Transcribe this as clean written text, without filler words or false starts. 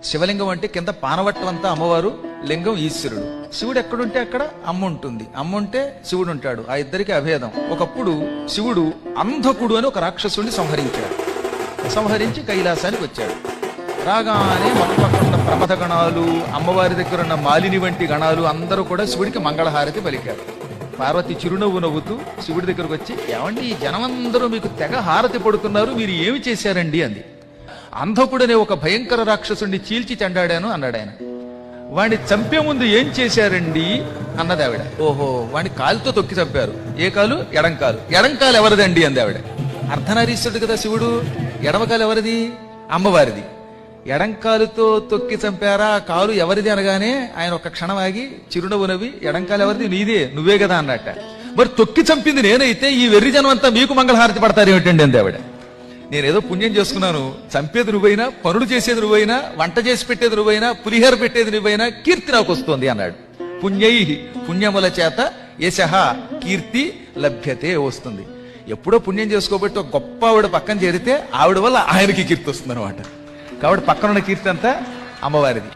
శివలింగం అంటే కింద పానవట్టం అంతా అమ్మవారు, లింగం ఈశ్వరుడు. శివుడు ఎక్కడుంటే అక్కడ అమ్మ ఉంటుంది, అమ్మ ఉంటే శివుడు ఉంటాడు. ఆ ఇద్దరికి అభేదం. ఒకప్పుడు శివుడు అంధకుడు అని ఒక రాక్షసుడిని సంహరించి కైలాసానికి వచ్చాడు. రాగానే మొట్టమొదట ప్రమథ గణాలు, అమ్మవారి దగ్గర ఉన్న మాలిని వంటి గణాలు అందరూ కూడా శివుడికి మంగళహారతి పలికారు. పార్వతి చిరునవ్వు నవ్వుతూ శివుడి దగ్గరకు వచ్చి, ఏమండి ఈ జనమందరూ మీకు తెగ హారతి పడుతున్నారు, మీరు ఏమి చేశారండి అంది. అంధకుడనే ఒక భయంకర రాక్షసుడిని చీల్చి చెండాడాను అన్నాడు ఆయన. వాడిని చంపే ముందు ఏం చేశారండి అన్నది ఆవిడ. ఓహో, వాడిని కాలుతో తొక్కి చంపారు. ఏ కాలు? ఎడంకాలు. ఎడంకాలు ఎవరిదండి అంది ఆవిడ. అర్ధనారీశ్వరుడు కదా శివుడు, ఎడమకాలు ఎవరిది? అమ్మవారిది. ఎడంకాలుతో తొక్కి చంపారా, కాలు ఎవరిది అనగానే ఆయన ఒక క్షణం ఆగి చిరునవ్వు నవ్వి, ఎడంకాలు ఎవరిది? నీదే, నువ్వే కదా అన్నట్ట. మరి తొక్కి చంపింది నేనైతే ఈ వెర్రి జనం అంతా మీకు మంగళహారతి పడతారు ఏమిటండి అంది ఆవిడ. నేనేదో పుణ్యం చేసుకున్నాను, చంపేది నువ్వైనా, పనులు చేసేది నువ్వైనా, వంట చేసి పెట్టేది నువ్వైనా, పులిహోర పెట్టేది నువ్వైనా, కీర్తి నాకు వస్తుంది అన్నాడు. పుణ్యై, పుణ్యముల చేత యశః కీర్తి లభ్యతే వస్తుంది. ఎప్పుడో పుణ్యం చేసుకోబట్టి ఒక గొప్ప ఆవిడ పక్కన చేరితే ఆవిడ వల్ల ఆయనకి కీర్తి వస్తుంది అనమాట. కాబట్టి పక్కనున్న కీర్తి అంతా అమ్మవారిది.